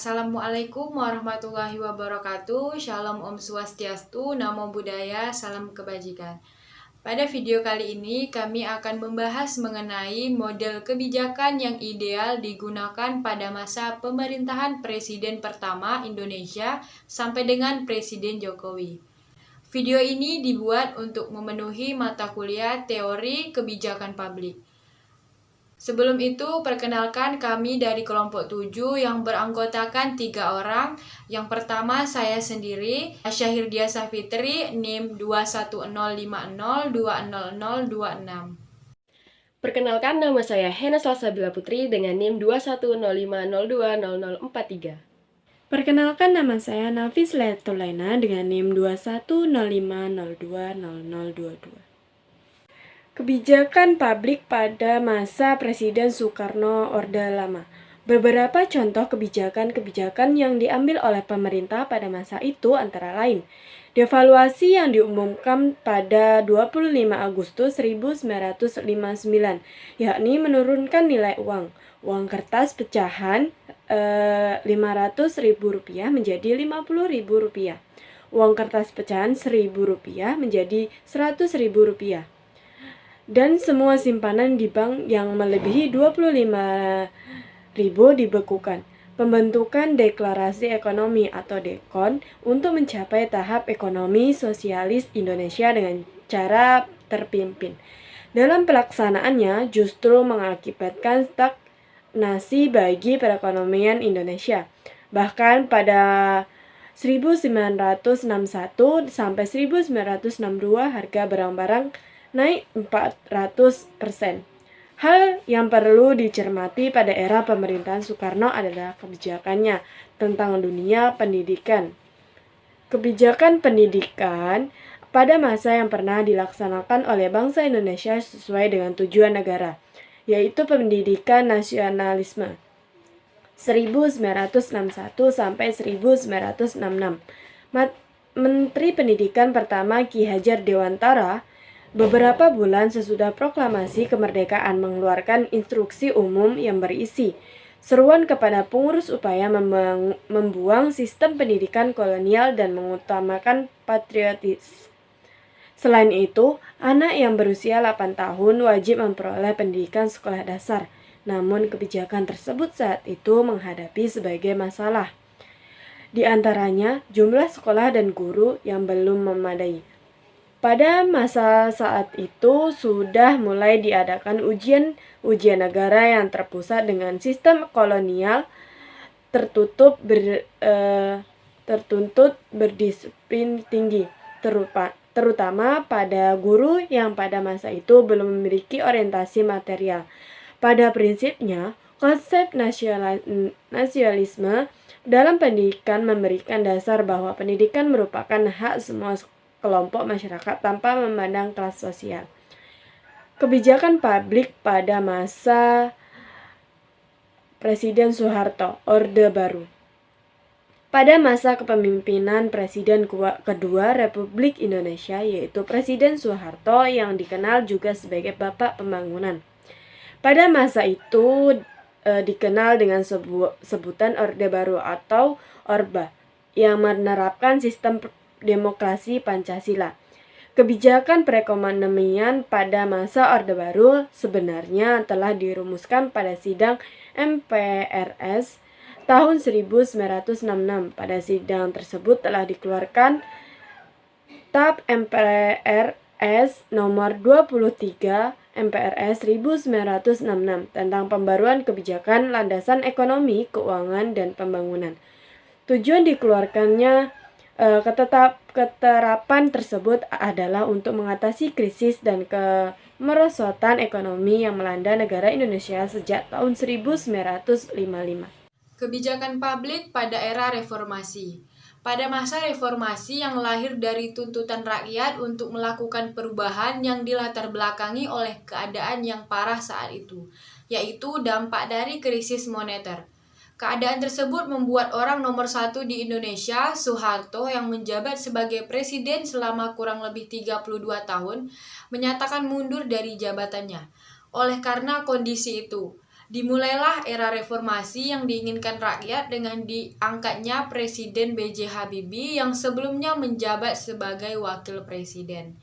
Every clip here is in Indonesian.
Assalamualaikum warahmatullahi wabarakatuh. Shalom Om Swastiastu, Namo Buddhaya, salam kebajikan. Pada video kali ini kami akan membahas mengenai model kebijakan yang ideal digunakan pada masa pemerintahan Presiden pertama Indonesia sampai dengan Presiden Jokowi. Video ini dibuat untuk memenuhi mata kuliah teori kebijakan publik. Sebelum itu, perkenalkan kami dari kelompok 7 yang beranggotakan 3 orang. Yang pertama, saya sendiri, Syahirdia Safitri, NIM 21050200026. Perkenalkan, nama saya Hena Salsabila Putri dengan NIM 21050200043. Perkenalkan, nama saya Nafis Letulaina dengan NIM 21050200022. Kebijakan publik pada masa Presiden Soekarno Orde Lama. Beberapa contoh kebijakan-kebijakan yang diambil oleh pemerintah pada masa itu antara lain: devaluasi yang diumumkan pada 25 Agustus 1959, yakni menurunkan nilai uang kertas pecahan Rp500.000 menjadi Rp50.000, uang kertas pecahan Rp1.000 menjadi Rp100.000, dan semua simpanan di bank yang melebihi Rp25.000 dibekukan. Pembentukan Deklarasi Ekonomi atau DEKON untuk mencapai tahap ekonomi sosialis Indonesia dengan cara terpimpin. Dalam pelaksanaannya justru mengakibatkan stagnasi bagi perekonomian Indonesia. Bahkan pada 1961 sampai 1962 harga barang-barang naik 400%. Hal yang perlu dicermati pada era pemerintahan Soekarno adalah kebijakannya tentang dunia pendidikan. Kebijakan pendidikan pada masa yang pernah dilaksanakan oleh bangsa Indonesia sesuai dengan tujuan negara, yaitu pendidikan nasionalisme 1961 sampai 1966. Menteri Pendidikan pertama Ki Hajar Dewantara beberapa bulan sesudah proklamasi kemerdekaan mengeluarkan instruksi umum yang berisi seruan kepada pengurus upaya membuang sistem pendidikan kolonial dan mengutamakan patriotis. Selain itu, anak yang berusia 8 tahun wajib memperoleh pendidikan sekolah dasar. Namun kebijakan tersebut saat itu menghadapi sebagai masalah. Di antaranya, jumlah sekolah dan guru yang belum memadai. Pada masa saat itu sudah mulai diadakan ujian negara yang terpusat dengan sistem kolonial tertutup tertuntut berdisiplin tinggi, terutama pada guru yang pada masa itu belum memiliki orientasi material. Pada prinsipnya, konsep nasionalisme dalam pendidikan memberikan dasar bahwa pendidikan merupakan hak semua kelompok masyarakat tanpa memandang kelas sosial. Kebijakan publik pada masa Presiden Soeharto, Orde Baru. Pada masa kepemimpinan Presiden kedua Republik Indonesia, yaitu Presiden Soeharto yang dikenal juga sebagai Bapak Pembangunan. Pada masa itu dikenal dengan sebutan Orde Baru atau Orba, yang menerapkan sistem demokrasi Pancasila. Kebijakan perekonomian pada masa Orde Baru sebenarnya telah dirumuskan pada sidang MPRS tahun 1966. Pada sidang tersebut telah dikeluarkan TAP MPRS nomor 23 MPRS 1966 tentang pembaruan kebijakan landasan ekonomi, keuangan, dan pembangunan. Tujuan dikeluarkannya keterapan tersebut adalah untuk mengatasi krisis dan kemerosotan ekonomi yang melanda negara Indonesia sejak tahun 1955. Kebijakan publik pada era reformasi. Pada masa reformasi yang lahir dari tuntutan rakyat untuk melakukan perubahan yang dilatar belakangi oleh keadaan yang parah saat itu, yaitu dampak dari krisis moneter. Keadaan tersebut membuat orang nomor 1 di Indonesia, Soeharto, yang menjabat sebagai presiden selama kurang lebih 32 tahun, menyatakan mundur dari jabatannya. Oleh karena kondisi itu, Dimulailah era reformasi yang diinginkan rakyat dengan diangkatnya Presiden B.J. Habibie yang sebelumnya menjabat sebagai wakil presiden.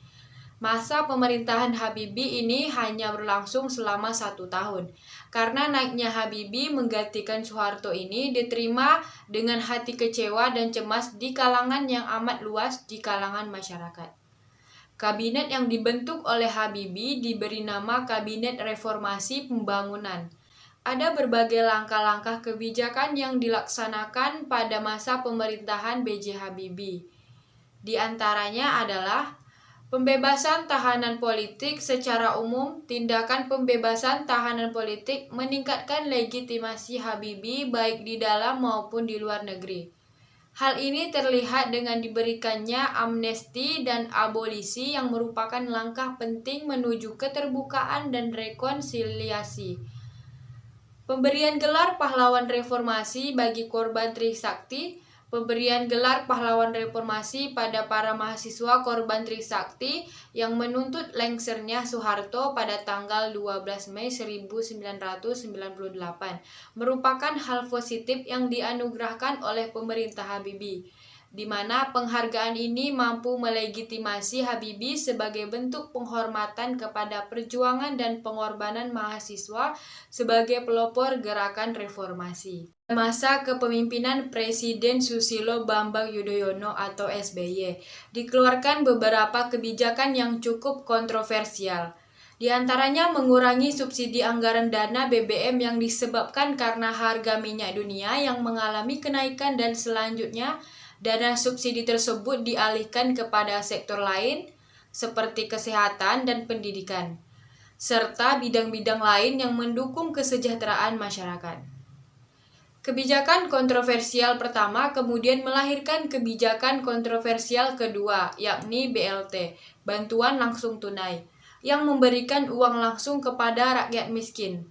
Masa pemerintahan Habibie ini hanya berlangsung selama 1 tahun. Karena naiknya Habibie menggantikan Soeharto ini diterima dengan hati kecewa dan cemas di kalangan yang amat luas di kalangan masyarakat. Kabinet yang dibentuk oleh Habibie diberi nama Kabinet Reformasi Pembangunan. Ada berbagai langkah-langkah kebijakan yang dilaksanakan pada masa pemerintahan B.J. Habibie. Di antaranya adalah pembebasan tahanan politik secara umum. Tindakan pembebasan tahanan politik meningkatkan legitimasi Habibie baik di dalam maupun di luar negeri. Hal ini terlihat dengan diberikannya amnesti dan abolisi yang merupakan langkah penting menuju keterbukaan dan rekonsiliasi. Pemberian gelar pahlawan reformasi bagi korban Trisakti. Pemberian gelar pahlawan reformasi pada para mahasiswa korban Trisakti yang menuntut lengsernya Soeharto pada tanggal 12 Mei 1998 merupakan hal positif yang dianugerahkan oleh pemerintah Habibie, di mana penghargaan ini mampu melegitimasi Habibie sebagai bentuk penghormatan kepada perjuangan dan pengorbanan mahasiswa sebagai pelopor gerakan reformasi. Masa kepemimpinan Presiden Susilo Bambang Yudhoyono atau SBY, dikeluarkan beberapa kebijakan yang cukup kontroversial. Di antaranya mengurangi subsidi anggaran dana BBM yang disebabkan karena harga minyak dunia yang mengalami kenaikan dan selanjutnya dana subsidi tersebut dialihkan kepada sektor lain seperti kesehatan dan pendidikan, serta bidang-bidang lain yang mendukung kesejahteraan masyarakat. Kebijakan kontroversial pertama kemudian melahirkan kebijakan kontroversial kedua, yakni BLT, bantuan langsung tunai, yang memberikan uang langsung kepada rakyat miskin.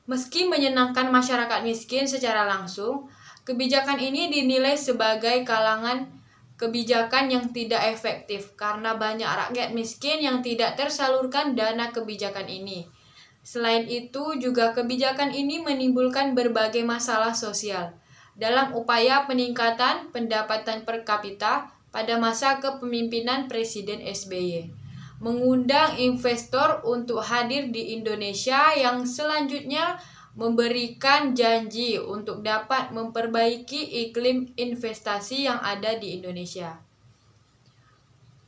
Meski menyenangkan masyarakat miskin secara langsung, kebijakan ini dinilai sebagai kebijakan yang tidak efektif karena banyak rakyat miskin yang tidak tersalurkan dana kebijakan ini. Selain itu, juga kebijakan ini menimbulkan berbagai masalah sosial dalam upaya peningkatan pendapatan per kapita pada masa kepemimpinan Presiden SBY. Mengundang investor untuk hadir di Indonesia yang selanjutnya memberikan janji untuk dapat memperbaiki iklim investasi yang ada di Indonesia.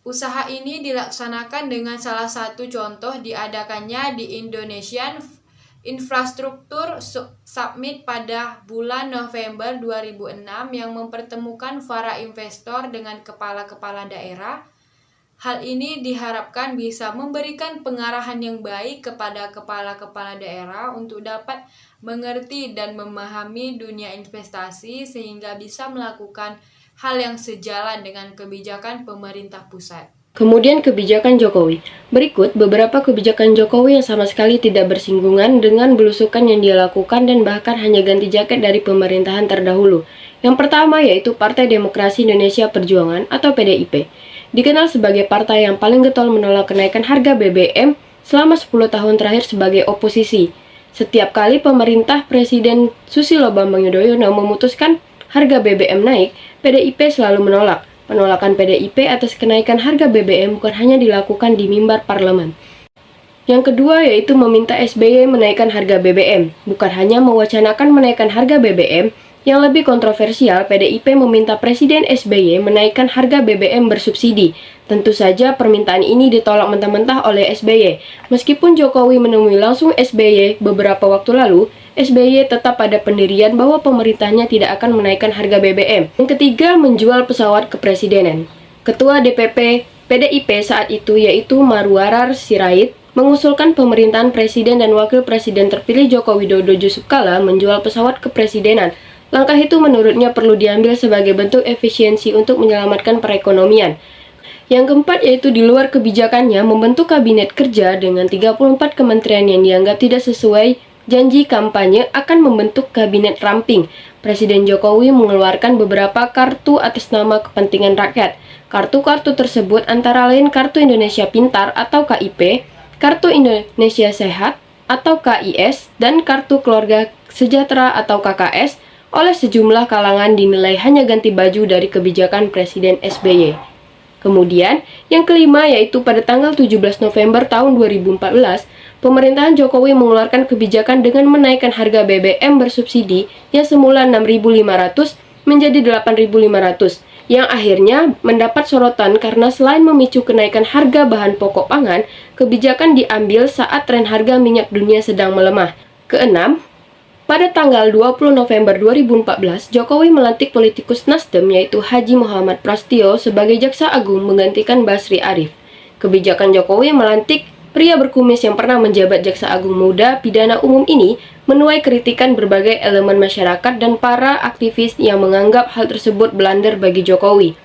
Usaha ini dilaksanakan dengan salah satu contoh diadakannya di Indonesian Infrastructure Summit pada bulan November 2006 yang mempertemukan para investor dengan kepala-kepala daerah. Hal ini diharapkan bisa memberikan pengarahan yang baik kepada kepala-kepala daerah untuk dapat mengerti dan memahami dunia investasi sehingga bisa melakukan hal yang sejalan dengan kebijakan pemerintah pusat. Kemudian kebijakan Jokowi. Berikut beberapa kebijakan Jokowi yang sama sekali tidak bersinggungan dengan belusukan yang dia lakukan dan bahkan hanya ganti jaket dari pemerintahan terdahulu. Yang pertama yaitu Partai Demokrasi Indonesia Perjuangan atau PDIP. Dikenal sebagai partai yang paling getol menolak kenaikan harga BBM selama 10 tahun terakhir sebagai oposisi. Setiap kali pemerintah Presiden Susilo Bambang Yudhoyono memutuskan harga BBM naik, PDIP selalu menolak. Penolakan PDIP atas kenaikan harga BBM bukan hanya dilakukan di mimbar parlemen. Yang kedua yaitu meminta SBY menaikkan harga BBM. Bukan hanya mewacanakan menaikkan harga BBM, yang lebih kontroversial, PDIP meminta Presiden SBY menaikkan harga BBM bersubsidi. Tentu saja permintaan ini ditolak mentah-mentah oleh SBY. Meskipun Jokowi menemui langsung SBY beberapa waktu lalu, SBY tetap pada pendirian bahwa pemerintahnya tidak akan menaikkan harga BBM. Yang ketiga, menjual pesawat kepresidenan. Ketua DPP PDIP saat itu yaitu Marwarar Sirait mengusulkan pemerintahan Presiden dan Wakil Presiden terpilih Joko Widodo Yusuf Kala menjual pesawat kepresidenan. Langkah itu menurutnya perlu diambil sebagai bentuk efisiensi untuk menyelamatkan perekonomian. Yang keempat yaitu di luar kebijakannya membentuk kabinet kerja dengan 34 kementerian yang dianggap tidak sesuai janji kampanye akan membentuk kabinet ramping. Presiden Jokowi mengeluarkan beberapa kartu atas nama kepentingan rakyat. Kartu-kartu tersebut antara lain Kartu Indonesia Pintar atau KIP, Kartu Indonesia Sehat, atau KIS dan Kartu Keluarga Sejahtera atau KKS oleh sejumlah kalangan dinilai hanya ganti baju dari kebijakan Presiden SBY. Kemudian, yang kelima yaitu pada tanggal 17 November tahun 2014, pemerintahan Jokowi mengeluarkan kebijakan dengan menaikkan harga BBM bersubsidi yang semula 6.500 menjadi 8.500, yang akhirnya mendapat sorotan karena selain memicu kenaikan harga bahan pokok pangan, kebijakan diambil saat tren harga minyak dunia sedang melemah. Keenam, pada tanggal 20 November 2014, Jokowi melantik politikus Nasdem yaitu Haji Muhammad Prasetyo sebagai Jaksa Agung menggantikan Basri Arif. Kebijakan Jokowi melantik pria berkumis yang pernah menjabat Jaksa Agung Muda Pidana Umum ini menuai kritikan berbagai elemen masyarakat dan para aktivis yang menganggap hal tersebut blunder bagi Jokowi.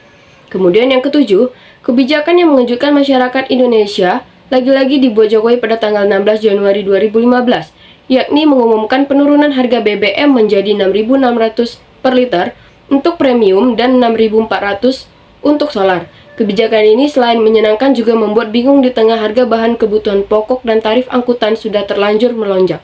Kemudian yang ketujuh, kebijakan yang mengejutkan masyarakat Indonesia lagi-lagi dibuat Jokowi pada tanggal 16 Januari 2015, yakni mengumumkan penurunan harga BBM menjadi 6.600 per liter untuk premium dan 6.400 untuk solar. Kebijakan ini selain menyenangkan juga membuat bingung di tengah harga bahan kebutuhan pokok dan tarif angkutan sudah terlanjur melonjak.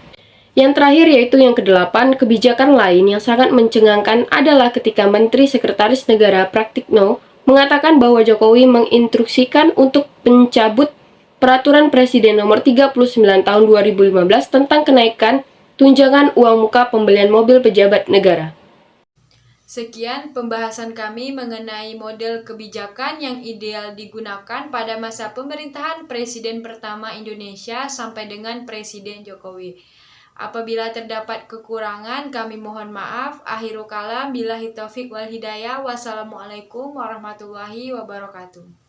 Yang terakhir yaitu yang kedelapan, kebijakan lain yang sangat mencengangkan adalah ketika Menteri Sekretaris Negara Pratikno mengatakan bahwa Jokowi menginstruksikan untuk mencabut Peraturan Presiden Nomor 39 Tahun 2015 tentang kenaikan tunjangan uang muka pembelian mobil pejabat negara. Sekian pembahasan kami mengenai model kebijakan yang ideal digunakan pada masa pemerintahan Presiden pertama Indonesia sampai dengan Presiden Jokowi. Apabila terdapat kekurangan, kami mohon maaf. Akhirul kalam, billahi taufik wal hidayah. Wassalamualaikum warahmatullahi wabarakatuh.